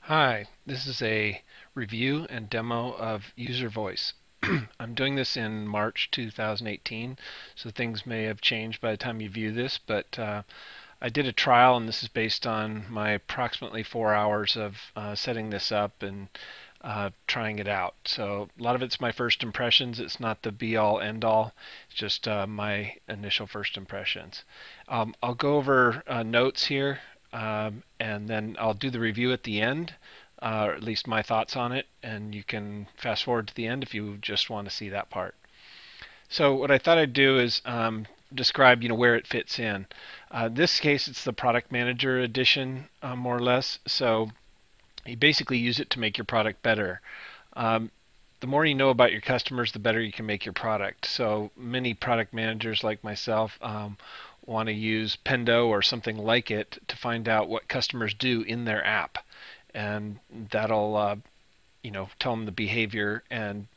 Hi, this is a review and demo of UserVoice. I'm doing this in March 2018, so things may have changed by the time you view this, but I did a trial, and this is based on my approximately 4 hours of setting this up and trying it out. So a lot of it's my first impressions. It's not the be-all, end-all. It's just my initial first impressions. I'll go over notes here, and then I'll do the review at the end, or at least my thoughts on it, and you can fast forward to the end if you just want to see that part. So what I thought I'd do is describe, where it fits in. This case, it's the Product Manager edition, more or less. So you basically use it to make your product better. Um, the more you know about your customers, the better you can make your product. So many product managers like myself want to use Pendo or something like it to find out what customers do in their app, and that'll tell them the behavior and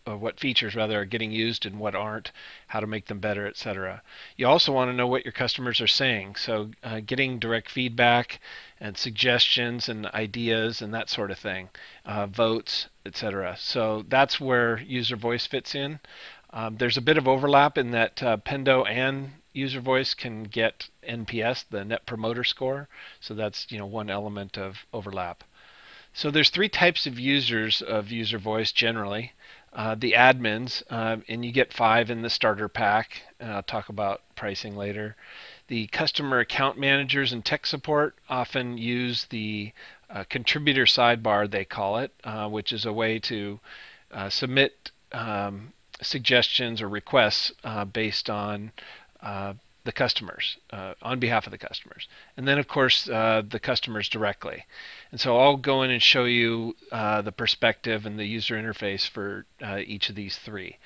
what features rather are getting used and what aren't, how to make them better, etc. You also want to know what your customers are saying, so getting direct feedback and suggestions and ideas and that sort of thing, votes, etc. So that's where UserVoice fits in. There's a bit of overlap in that Pendo and UserVoice can get NPS, the Net Promoter Score, so that's one element of overlap. So there's three types of users of UserVoice generally. The admins, and you get 5 in the starter pack, and I'll talk about pricing later. The customer account managers and tech support often use the contributor sidebar, they call it, which is a way to submit suggestions or requests based on the customers, on behalf of the customers. And then, of course, the customers directly. And so I'll go in and show you the perspective and the user interface for each of these three.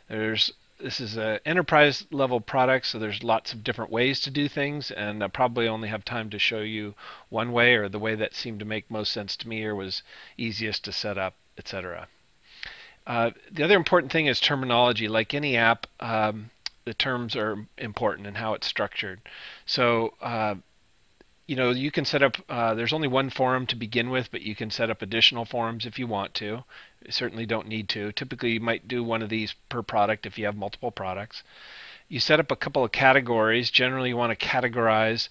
This is an enterprise level product, so there's lots of different ways to do things, and I probably only have time to show you one way, or the way that seemed to make most sense to me or was easiest to set up, etc. The other important thing is terminology. Like any app, the terms are important and how it's structured. So you can set up, there's only one forum to begin with, but you can set up additional forums if you want to. You certainly don't need to. Typically, you might do one of these per product if you have multiple products. You set up a couple of categories. Generally, you want to categorize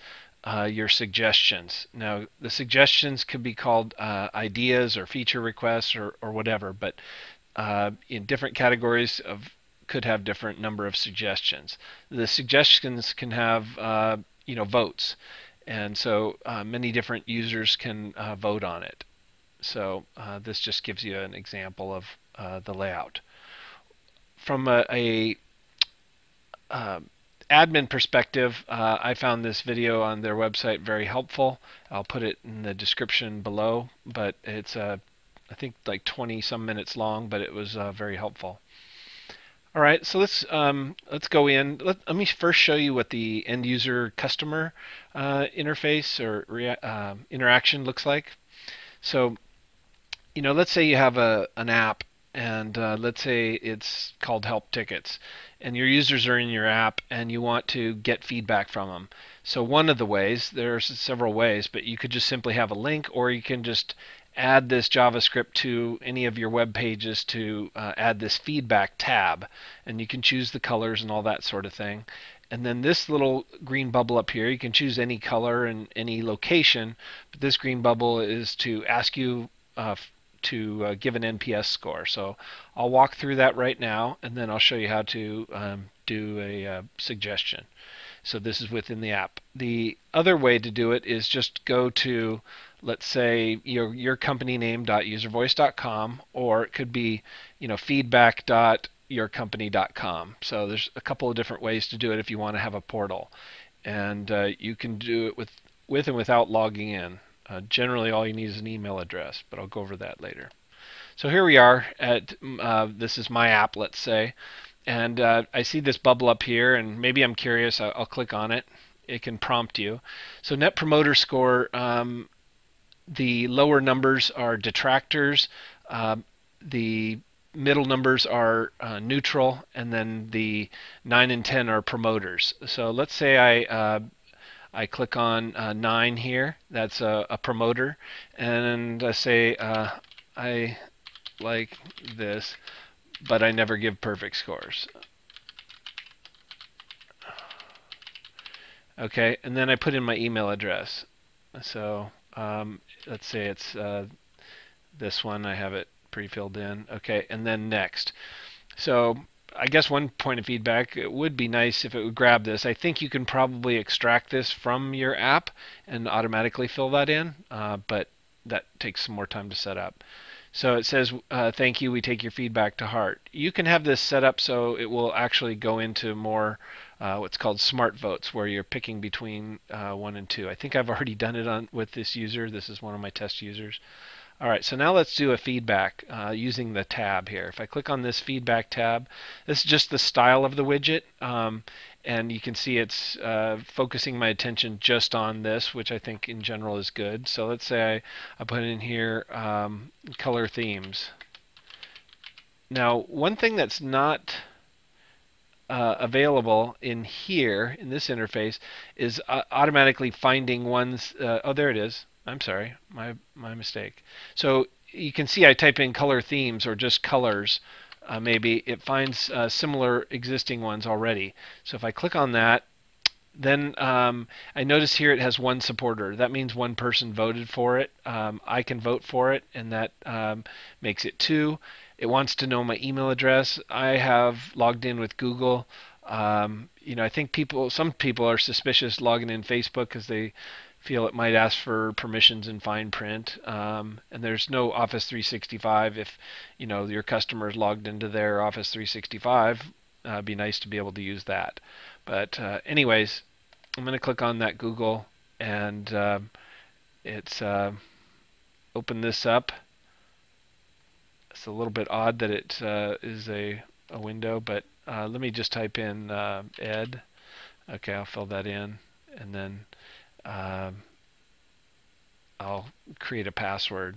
your suggestions. Now, the suggestions could be called ideas or feature requests or whatever, but in different categories could have different number of suggestions. The suggestions can have votes, and so many different users can vote on it. So this just gives you an example of the layout. From a admin perspective, I found this video on their website very helpful. I'll put it in the description below, but it's I think like 20 some minutes long, but it was very helpful. All right, so let's go in. Let me first show you what the end user customer interface or interaction looks like. So, let's say you have an app, and let's say it's called Help Tickets, and your users are in your app, and you want to get feedback from them. So one of the ways, there's several ways, but you could just simply have a link, or you can just add this JavaScript to any of your web pages to add this feedback tab, and you can choose the colors and all that sort of thing. And then this little green bubble up here, you can choose any color and any location, but this green bubble is to ask you to give an NPS score. So I'll walk through that right now, and then I'll show you how to do a suggestion. So this is within the app. The other way to do it is just go to, let's say, your company name.uservoice.com, or it could be, feedback.yourcompany.com. So there's a couple of different ways to do it if you want to have a portal, and you can do it with and without logging in. Generally, all you need is an email address, but I'll go over that later. So here we are at, this is my app, let's say, and I see this bubble up here, and maybe I'm curious, I'll click on it. It can prompt you. So Net Promoter Score, the lower numbers are detractors, the middle numbers are neutral, and then the 9 and 10 are promoters. So let's say I click on 9 here. That's a promoter, and I say I like this, but I never give perfect scores. Okay, and then I put in my email address. So let's say it's this one. I have it pre-filled in. Okay, and then next. So I guess one point of feedback, it would be nice if it would grab this. I think you can probably extract this from your app and automatically fill that in, but that takes some more time to set up. So it says, thank you, we take your feedback to heart. You can have this set up so it will actually go into more what's called smart votes, where you're picking between 1 and 2. I think I've already done it with this user. This is one of my test users. All right, so now let's do a feedback using the tab here. If I click on this feedback tab, this is just the style of the widget, and you can see it's focusing my attention just on this, which I think in general is good. So let's say I put in here color themes. Now, one thing that's not available in here in this interface is automatically finding ones. Oh, there it is. I'm sorry, my mistake. So you can see I type in color themes or just colors. Maybe it finds similar existing ones already. So if I click on that, then I notice here it has one supporter. That means one person voted for it. I can vote for it, and that makes it 2. It wants to know my email address. I have logged in with Google. I think some people are suspicious logging in Facebook because they feel it might ask for permissions in fine print. And there's no Office 365 if your customer is logged into their Office 365. It'd be nice to be able to use that. But anyways, I'm going to click on that Google, and it's open this up. It's a little bit odd that it is a window, but let me just type in Ed. Okay, I'll fill that in, and then I'll create a password.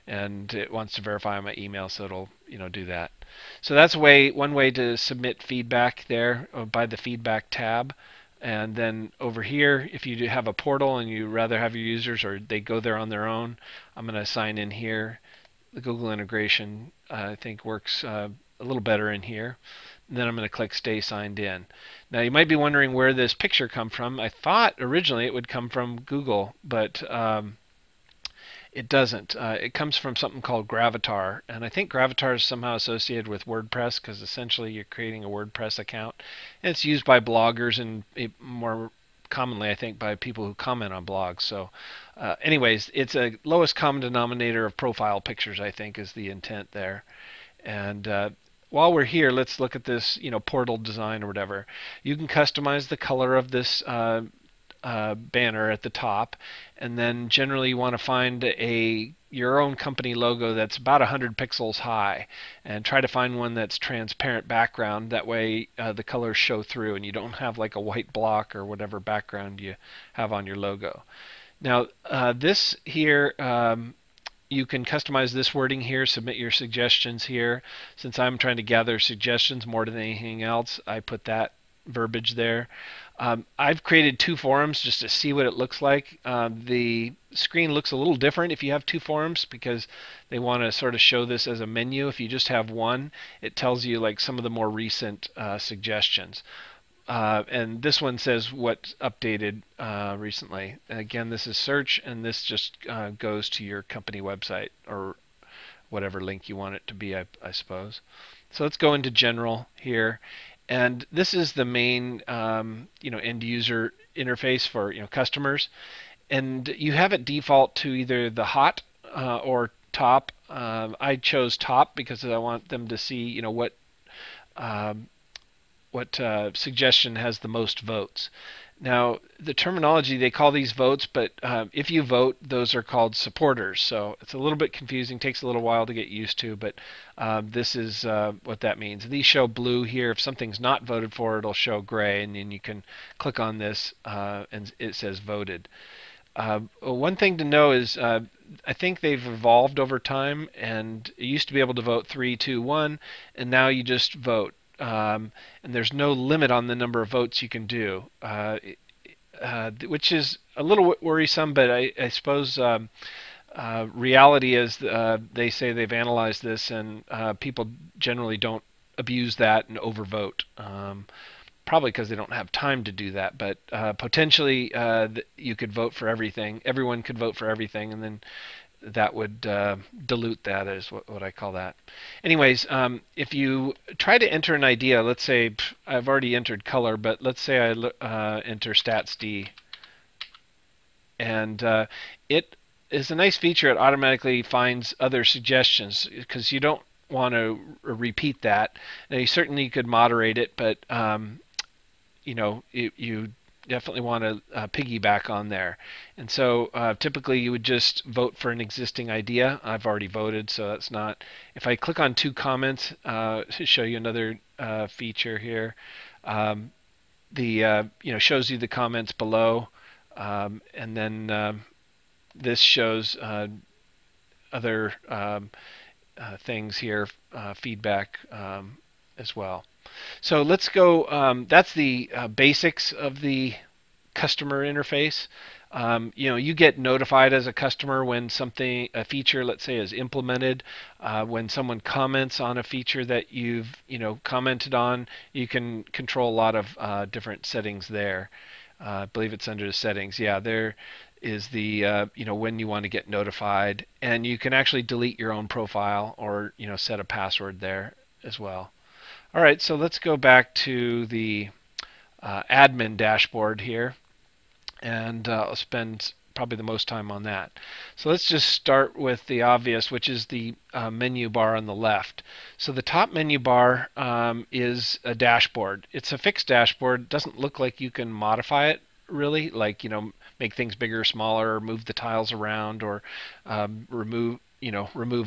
And it wants to verify my email, so it'll do that. So that's one way to submit feedback there by the feedback tab. And then over here, if you do have a portal and you rather have your users or they go there on their own, I'm going to sign in here. The Google integration I think works a little better in here. And then I'm going to click Stay Signed In. Now you might be wondering where this picture come from. I thought originally it would come from Google, but it doesn't. It comes from something called Gravatar, and I think Gravatar is somehow associated with WordPress because essentially you're creating a WordPress account, and it's used by bloggers and more commonly, I think, by people who comment on blogs. So, anyways, it's a lowest common denominator of profile pictures, I think, is the intent there. And while we're here, let's look at this, portal design or whatever. You can customize the color of this banner at the top, and then generally you want to find your own company logo that's about 100 pixels high, and try to find one that's transparent background. That way the colors show through, and you don't have like a white block or whatever background you have on your logo. Now this here, you can customize this wording here, submit your suggestions here. Since I'm trying to gather suggestions more than anything else, I put that verbiage there. I've created 2 forums just to see what it looks like. The screen looks a little different if you have 2 forums because they want to sort of show this as a menu. If you just have one, it tells you like some of the more recent suggestions. And this one says what's updated recently. And again, this is search, and this just goes to your company website or whatever link you want it to be, I suppose. So let's go into general here. And this is the main, end user interface for customers, and you have it default to either the hot or top. I chose top because I want them to see, what suggestion has the most votes. Now, the terminology, they call these votes, but if you vote, those are called supporters. So it's a little bit confusing, takes a little while to get used to, but this is what that means. These show blue here. If something's not voted for, it'll show gray, and then you can click on this and it says voted. One thing to know is I think they've evolved over time, and you used to be able to vote 3, 2, 1, and now you just vote. And there's no limit on the number of votes you can do. which is a little worrisome, but I suppose reality is they say they've analyzed this, and people generally don't abuse that and overvote. Probably because they don't have time to do that, but potentially you could vote for everything. Everyone could vote for everything, and then that would dilute that, is what I call that. Anyways, if you try to enter an idea, let's say I've already entered color, but let's say I enter stats D, and it is a nice feature. It automatically finds other suggestions because you don't want to repeat that. Now, you certainly could moderate it, but you definitely want to piggyback on there. And so typically you would just vote for an existing idea. I've already voted, so that's not. If I click on two comments to show you another feature here, the shows you the comments below, and then this shows other things here, feedback as well. So let's go. That's the basics of the customer interface. You get notified as a customer when a feature, let's say, is implemented. When someone comments on a feature that you've, commented on, you can control a lot of different settings there. I believe it's under the settings. Yeah, there is the, when you want to get notified, and you can actually delete your own profile or, set a password there as well. All right, so let's go back to the admin dashboard here, and I'll spend probably the most time on that. So let's just start with the obvious, which is the menu bar on the left. So the top menu bar is a dashboard. It's a fixed dashboard. It doesn't look like you can modify it really, like make things bigger, smaller, or move the tiles around, or remove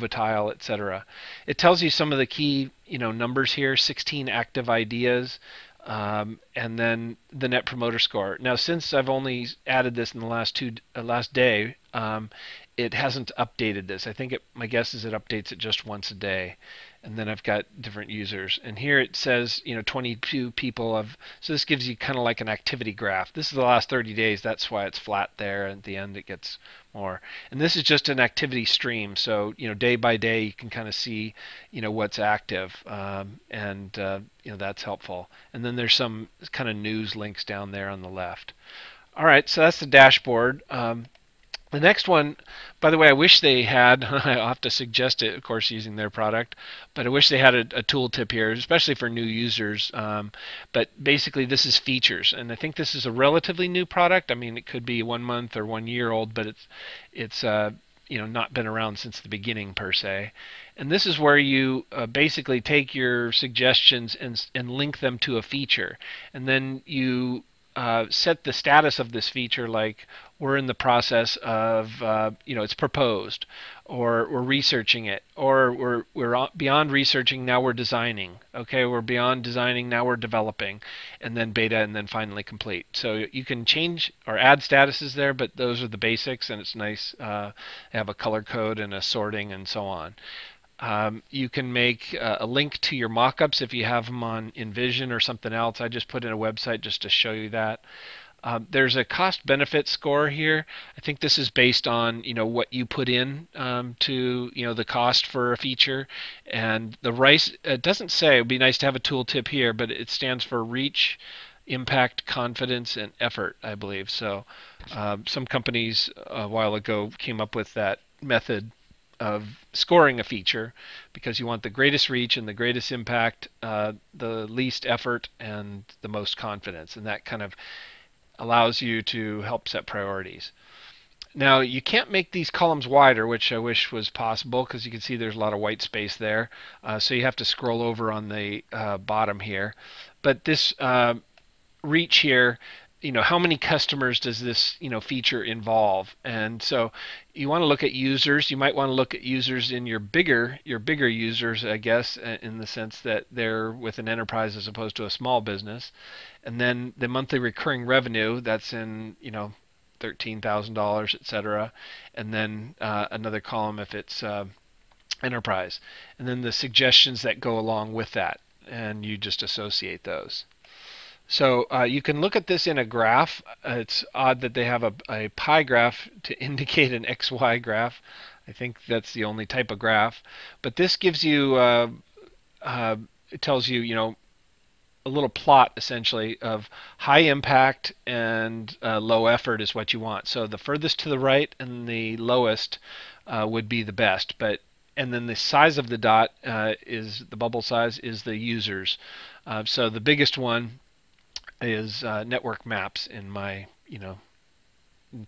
a tile, etc. It tells you some of the key numbers here: 16 active ideas, and then the Net Promoter Score. Now, since I've only added this in the last day, it hasn't updated this. I think my guess is it updates it just once a day. And then I've got different users. And here it says, 22 people have. So this gives you kind of like an activity graph. This is the last 30 days. That's why it's flat there. And at the end, it gets more. And this is just an activity stream. So, day by day, you can kind of see, what's active. And that's helpful. And then there's some kind of news links down there on the left. All right, so that's the dashboard. The next one, by the way, I wish they had, I'll have to suggest it, of course, using their product, but I wish they had a tooltip here, especially for new users. But basically, this is features, and I think this is a relatively new product. I mean, it could be 1 month or 1 year old, but it's not been around since the beginning per se. And this is where you basically take your suggestions and link them to a feature, and then you set the status of this feature, like we're in the process of, it's proposed, or we're researching it, or we're beyond researching, now we're designing. Okay, we're beyond designing, now we're developing, and then beta, and then finally complete. So you can change or add statuses there, but those are the basics, and it's nice to have a color code and a sorting and so on. You can make a link to your mockups if you have them on InVision or something else. I just put in a website just to show you that. There's a cost-benefit score here. I think this is based on what you put in to the cost for a feature. And the RICE, it doesn't say. It would be nice to have a tooltip here, but it stands for reach, impact, confidence, and effort, I believe. So some companies a while ago came up with that method of scoring a feature because you want the greatest reach and the greatest impact, the least effort, and the most confidence. And that kind of allows you to help set priorities. Now, you can't make these columns wider, which I wish was possible, because you can see there's a lot of white space there. So you have to scroll over on the bottom here. But this reach here, how many customers does this feature involve? And so you want to look at users. You might want to look at users in your bigger users, I guess, in the sense that they're with an enterprise as opposed to a small business. And then the monthly recurring revenue, that's in $13,000, etc. And then another column if it's enterprise. And then the suggestions that go along with that, and you just associate those. So you can look at this in a graph. It's odd that they have a pie graph to indicate an XY graph. I think that's the only type of graph. But this gives you, uh, it tells you, a little plot essentially of high impact and low effort is what you want. So the furthest to the right and the lowest would be the best. And then the size of the dot is the bubble size is the users. So the biggest one is network maps in my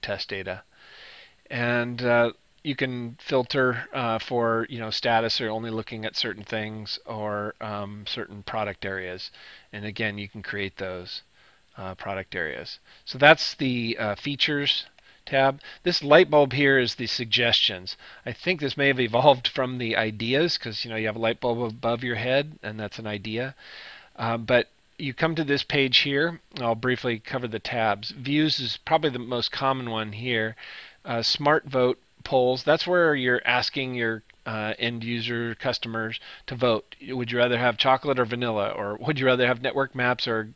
test data, and you can filter for status or only looking at certain things or certain product areas, and again you can create those product areas. So that's the features tab. This light bulb here is the suggestions. I think this may have evolved from the ideas because you have a light bulb above your head and that's an idea. But you come to this page here. I'll briefly cover the tabs. Views is probably the most common one here. Smart vote polls. That's where you're asking your end user customers to vote. Would you rather have chocolate or vanilla, or would you rather have network maps or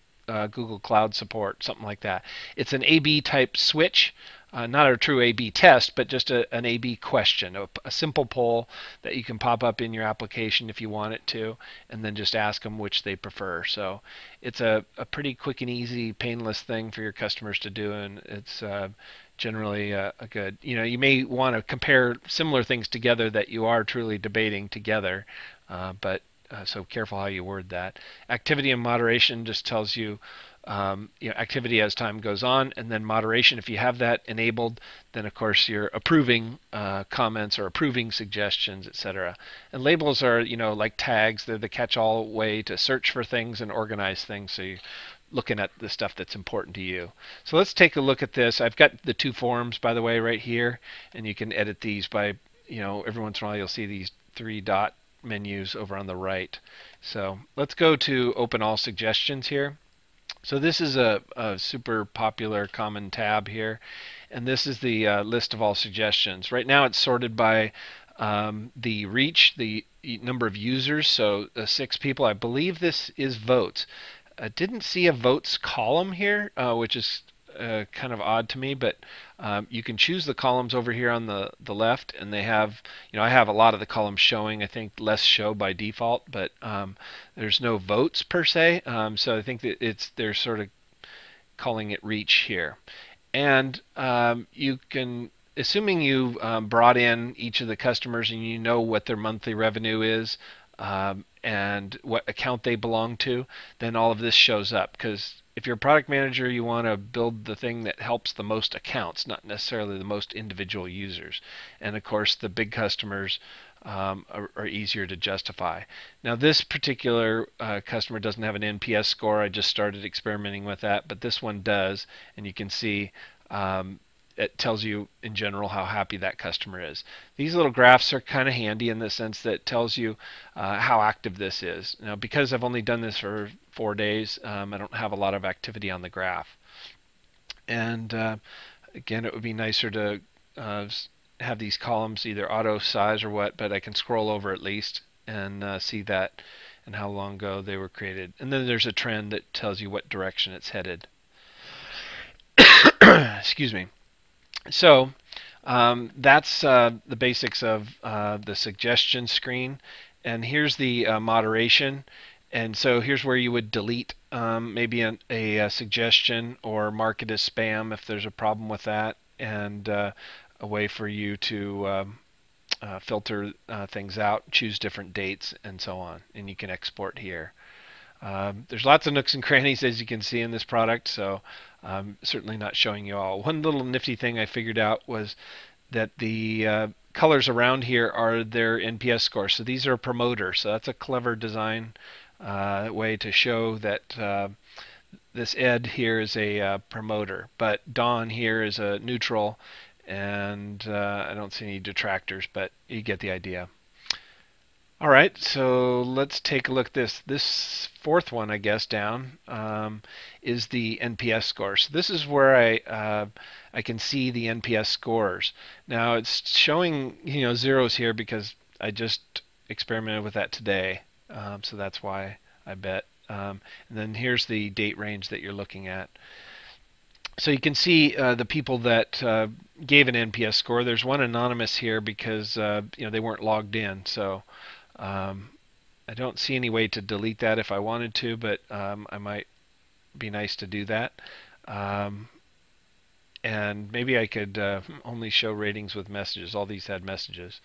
Google Cloud support, something like that. It's an A/B type switch, not a true A/B test, but just an A/B question, a simple poll that you can pop up in your application if you want it to, and then just ask them which they prefer. So it's a pretty quick and easy, painless thing for your customers to do, and it's generally a good. You may want to compare similar things together that you are truly debating together, but so careful how you word that. Activity and moderation just tells you, activity as time goes on, and then moderation. If you have that enabled, then of course you're approving comments or approving suggestions, etc. And labels are, like tags. They're the catch-all way to search for things and organize things. So you're looking at the stuff that's important to you. So let's take a look at this. I've got the two forms, by the way, right here, and you can edit these by, every once in a while you'll see these three dot menus over on the right. So let's go to open all suggestions here. So this is a super popular common tab here, and this is the list of all suggestions. Right now it's sorted by the reach, the number of users, so 6 people. I believe this is votes. I didn't see a votes column here, which is kind of odd to me, but you can choose the columns over here on the left, and they have, I have a lot of the columns showing. I think less show by default, but there's no votes per se, so I think that they're sort of calling it reach here. And you can, assuming you brought in each of the customers and you know what their monthly revenue is, and what account they belong to, then all of this shows up. Because if you're a product manager, you want to build the thing that helps the most accounts, not necessarily the most individual users. And of course, the big customers are easier to justify. Now, this particular customer doesn't have an NPS score. I just started experimenting with that, but this one does, and you can see it tells you in general how happy that customer is. These little graphs are kind of handy in the sense that it tells you how active this is. Now, because I've only done this for 4 days, I don't have a lot of activity on the graph. And again, it would be nicer to have these columns either auto size or what, but I can scroll over at least and see that and how long ago they were created. And then there's a trend that tells you what direction it's headed. Excuse me. So that's the basics of the suggestion screen. And here's the moderation. And so here's where you would delete maybe a suggestion or mark it as spam if there's a problem with that, and a way for you to filter things out, choose different dates, and so on. And you can export here. There's lots of nooks and crannies, as you can see, in this product, so I'm certainly not showing you all. One little nifty thing I figured out was that the colors around here are their NPS score. So these are a promoter. So that's a clever design way to show that this Ed here is a promoter, but Don here is a neutral, and I don't see any detractors, but you get the idea. All right, so let's take a look at this. This fourth one, I guess, down is the NPS score. So this is where I can see the NPS scores. Now it's showing zeros here because I just experimented with that today, so that's why I bet And then here's the date range that you're looking at. So you can see the people that gave an NPS score. There's one anonymous here because they weren't logged in. So I don't see any way to delete that if I wanted to, but I might be nice to do that. And maybe I could only show ratings with messages. All these had messages.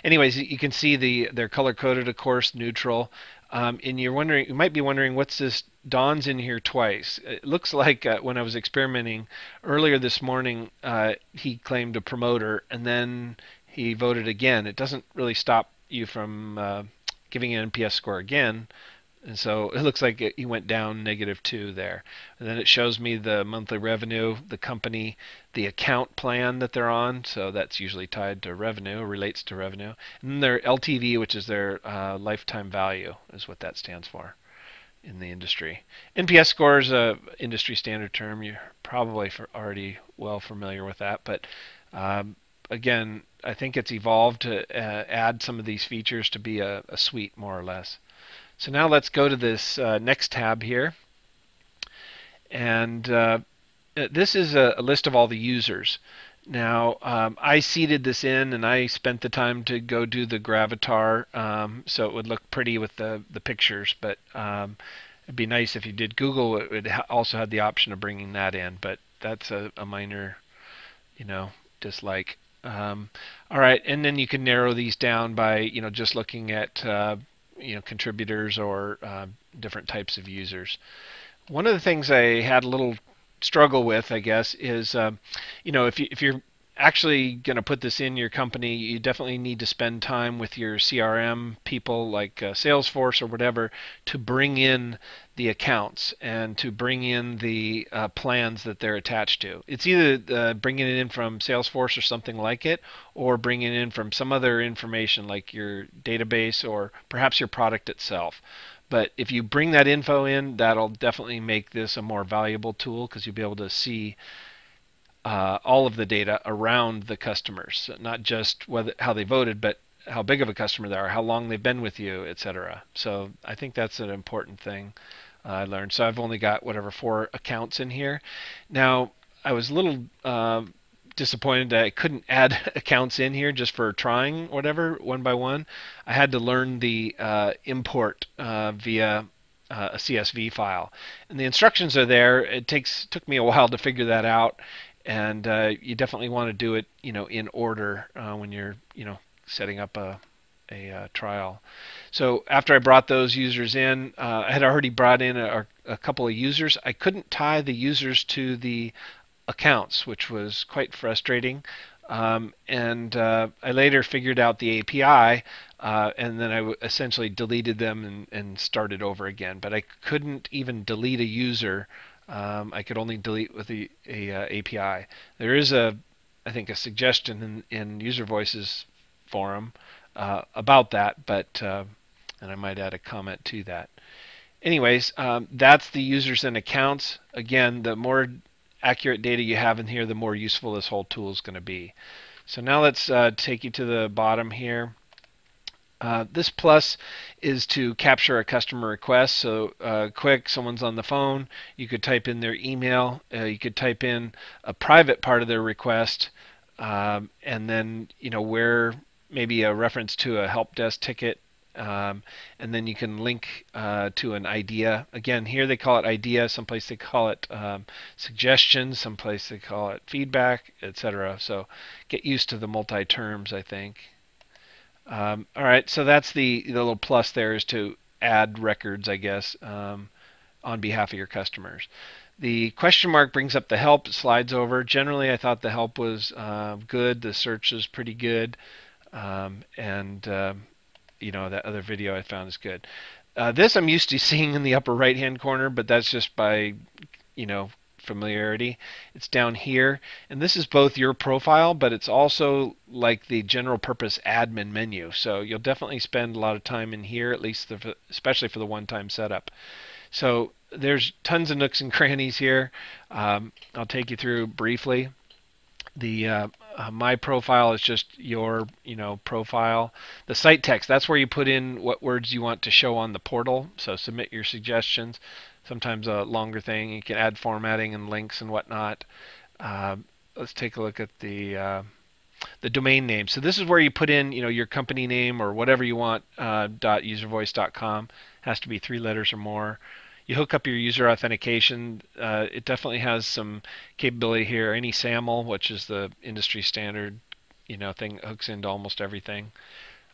Anyways, you can see they're color coded, of course, neutral. And you might be wondering, what's this Don's in here twice? It looks like when I was experimenting earlier this morning, he claimed a promoter, and then he voted again. It doesn't really stop you from giving an NPS score again. And so it looks like he went down -2 there. And then it shows me the monthly revenue, the company, the account plan that they're on. So that's usually tied to revenue, relates to revenue. And then their LTV, which is their lifetime value, is what that stands for in the industry. NPS score is a industry standard term. You're probably already well familiar with that. But again, I think it's evolved to add some of these features to be a suite, more or less. So now let's go to this next tab here. And this is a list of all the users. Now, I seeded this in, and I spent the time to go do the gravatar so it would look pretty with the pictures. But it'd be nice if you did Google. It would also had the option of bringing that in. But that's a minor, dislike. All right, and then you can narrow these down by, just looking at contributors or different types of users. One of the things I had a little struggle with, I guess, is if you're actually going to put this in your company, you definitely need to spend time with your CRM people like Salesforce or whatever to bring in the accounts and to bring in the plans that they're attached to. It's either bringing it in from Salesforce or something like it, or bringing it in from some other information like your database or perhaps your product itself. But if you bring that info in, that'll definitely make this a more valuable tool because you'll be able to see all of the data around the customers, not just how they voted, but how big of a customer they are, how long they've been with you, etc. So I think that's an important thing I learned. So I've only got 4 accounts in here. Now, I was a little disappointed that I couldn't add accounts in here just for trying one by one. I had to learn the import via a CSV file, and the instructions are there. It took me a while to figure that out, and you definitely want to do it, in order when you're, setting up a trial. So after I brought those users in, I had already brought in a couple of users. I couldn't tie the users to the accounts, which was quite frustrating. And I later figured out the API, and then I essentially deleted them and started over again. But I couldn't even delete a user. I could only delete with the API. There is I think, a suggestion in UserVoice's forum about that, but and I might add a comment to that. Anyways, that's the users and accounts. Again, the more accurate data you have in here, the more useful this whole tool is going to be. So now let's take you to the bottom here. This plus is to capture a customer request. So quick, someone's on the phone, you could type in their email, you could type in a private part of their request, and then where maybe a reference to a help desk ticket, and then you can link to an idea. Again, here they call it idea, someplace they call it suggestions, someplace they call it feedback, etc. So get used to the multi-terms, I think. All right, so that's the little plus there, is to add records, I guess, on behalf of your customers. The question mark brings up the help, slides over. Generally, I thought the help was good. The search is pretty good. And that other video I found is good. This I'm used to seeing in the upper right-hand corner, but that's just by, familiarity. It's down here, and this is both your profile, but it's also like the general purpose admin menu. So you'll definitely spend a lot of time in here, at least especially for the one-time setup. So there's tons of nooks and crannies here. I'll take you through briefly. The My profile is just your, profile. The site text, that's where you put in what words you want to show on the portal. So submit your suggestions. Sometimes a longer thing. You can add formatting and links and whatnot. Uh, let's take a look at the domain name. So this is where you put in, your company name or whatever you want. .uservoice.com has to be 3 letters or more. You hook up your user authentication. It definitely has some capability here. Any SAML, which is the industry standard, thing, hooks into almost everything.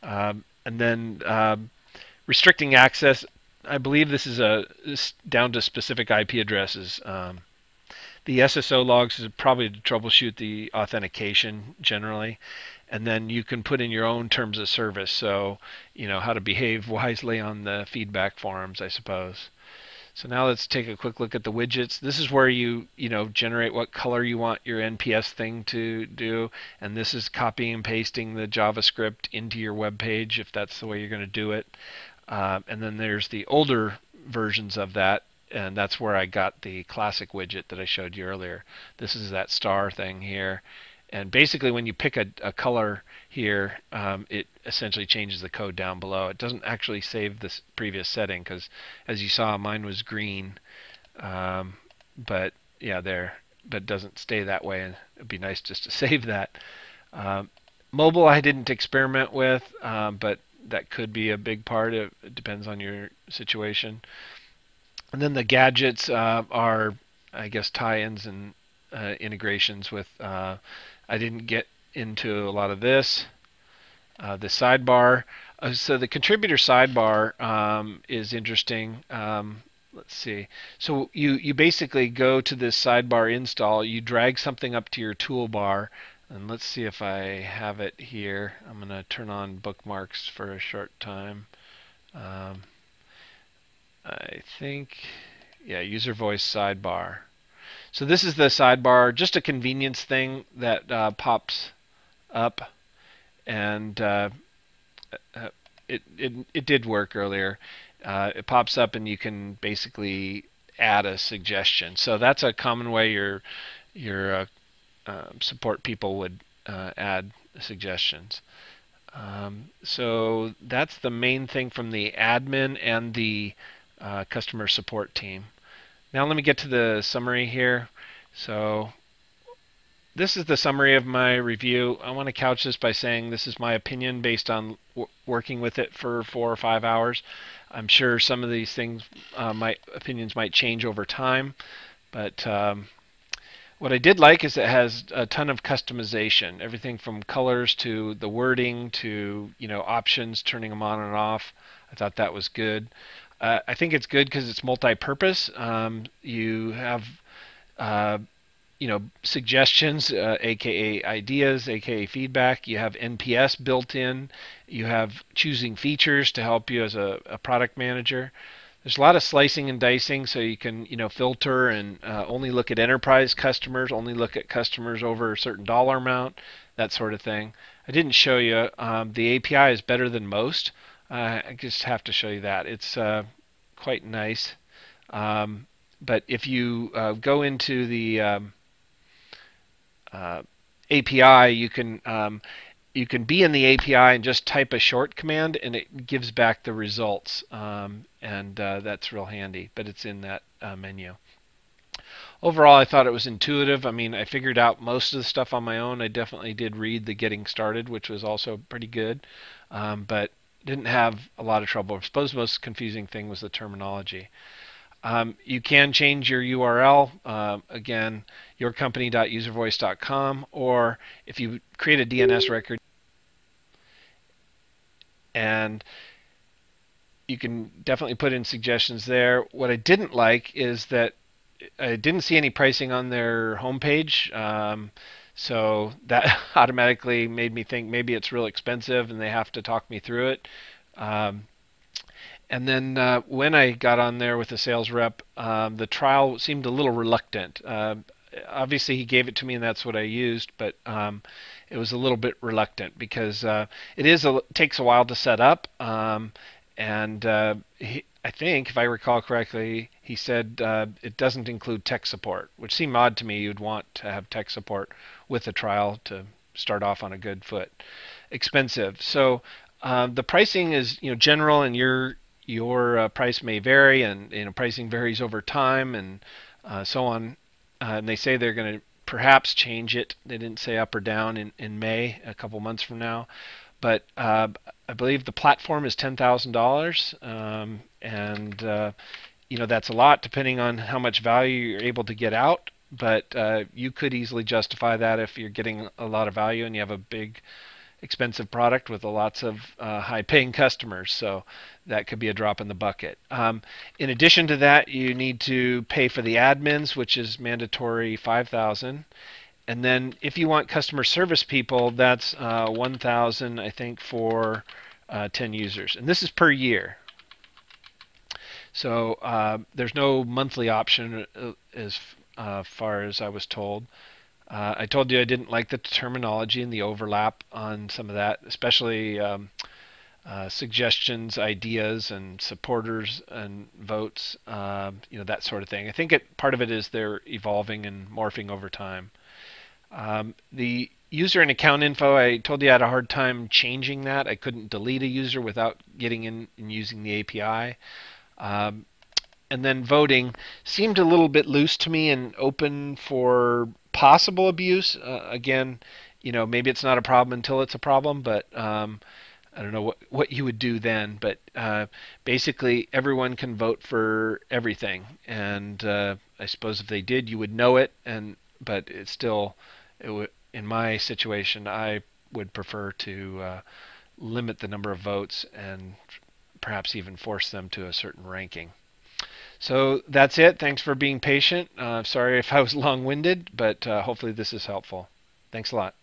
And then restricting access. I believe this is down to specific IP addresses. The SSO logs is probably to troubleshoot the authentication generally. And then you can put in your own terms of service. So, how to behave wisely on the feedback forums, I suppose. So now let's take a quick look at the widgets. This is where you generate what color you want your NPS thing to do, and this is copying and pasting the JavaScript into your web page if that's the way you're going to do it. And then there's the older versions of that, and that's where I got the classic widget that I showed you earlier. This is that star thing here. And basically when you pick a color here, it essentially changes the code down below. It doesn't actually save this previous setting because, as you saw, mine was green. But yeah, but it doesn't stay that way. And it'd be nice just to save that. Mobile I didn't experiment with, but that could be a big part. It depends on your situation. And then the gadgets are, I guess, tie-ins and integrations with. I didn't get into a lot of this. The sidebar. So the contributor sidebar is interesting. Let's see. So you basically go to this sidebar install. You drag something up to your toolbar, and let's see if I have it here. I'm going to turn on bookmarks for a short time. I think, yeah, user voice sidebar. So this is the sidebar, just a convenience thing that pops up, and it did work earlier. It pops up, and you can basically add a suggestion. So that's a common way your support people would add suggestions. So that's the main thing from the admin and the customer support team. Now let me get to the summary here. So this is the summary of my review. I want to couch this by saying this is my opinion based on working with it for 4 or 5 hours. I'm sure some of these things, my opinions might change over time, but what I did like is it has a ton of customization, everything from colors to the wording to options, turning them on and off. I thought that was good. I think it's good because it's multi-purpose. You have suggestions, aka ideas, aka feedback. You have NPS built in. You have choosing features to help you as a product manager. There's a lot of slicing and dicing, so you can filter and only look at enterprise customers, only look at customers over a certain dollar amount, that sort of thing. I didn't show you the API is better than most. I just have to show you that. It's quite nice. But if you go into the API, you can be in the API and just type a short command, and it gives back the results, and that's real handy. But it's in that menu. Overall, I thought it was intuitive. I mean, I figured out most of the stuff on my own. I definitely did read the getting started, which was also pretty good, but didn't have a lot of trouble. I suppose the most confusing thing was the terminology. You can change your URL, again, yourcompany.uservoice.com, or if you create a DNS record, and you can definitely put in suggestions there. What I didn't like is that I didn't see any pricing on their homepage, so that automatically made me think maybe it's real expensive and they have to talk me through it. And then when I got on there with the sales rep, the trial seemed a little reluctant. Obviously, he gave it to me, and that's what I used, but it was a little bit reluctant because it takes a while to set up. And I think, if I recall correctly, he said it doesn't include tech support, which seemed odd to me. You'd want to have tech support with a trial to start off on a good foot. Expensive. So the pricing is general, and your price may vary, and pricing varies over time, and so on. And they say they're going to perhaps change it. They didn't say up or down in May, a couple months from now, but I believe the platform is $10,000, and that's a lot depending on how much value you're able to get out. But you could easily justify that if you're getting a lot of value and you have a big expensive product with lots of high-paying customers. So that could be a drop in the bucket. In addition to that, you need to pay for the admins, which is mandatory $5,000. And then if you want customer service people, that's $1,000, I think, for 10 users. And this is per year. So there's no monthly option as far as I was told. I told you I didn't like the terminology and the overlap on some of that, especially suggestions, ideas, and supporters and votes, that sort of thing. I think part of it is they're evolving and morphing over time. The user and account info, I told you I had a hard time changing that. I couldn't delete a user without getting in and using the API. And then voting seemed a little bit loose to me and open for possible abuse. Again, maybe it's not a problem until it's a problem, but I don't know what you would do then. But basically, everyone can vote for everything, and I suppose if they did, you would know it. But it's still, in my situation, I would prefer to limit the number of votes and perhaps even force them to a certain ranking. So that's it. Thanks for being patient. Sorry if I was long-winded, but hopefully this is helpful. Thanks a lot.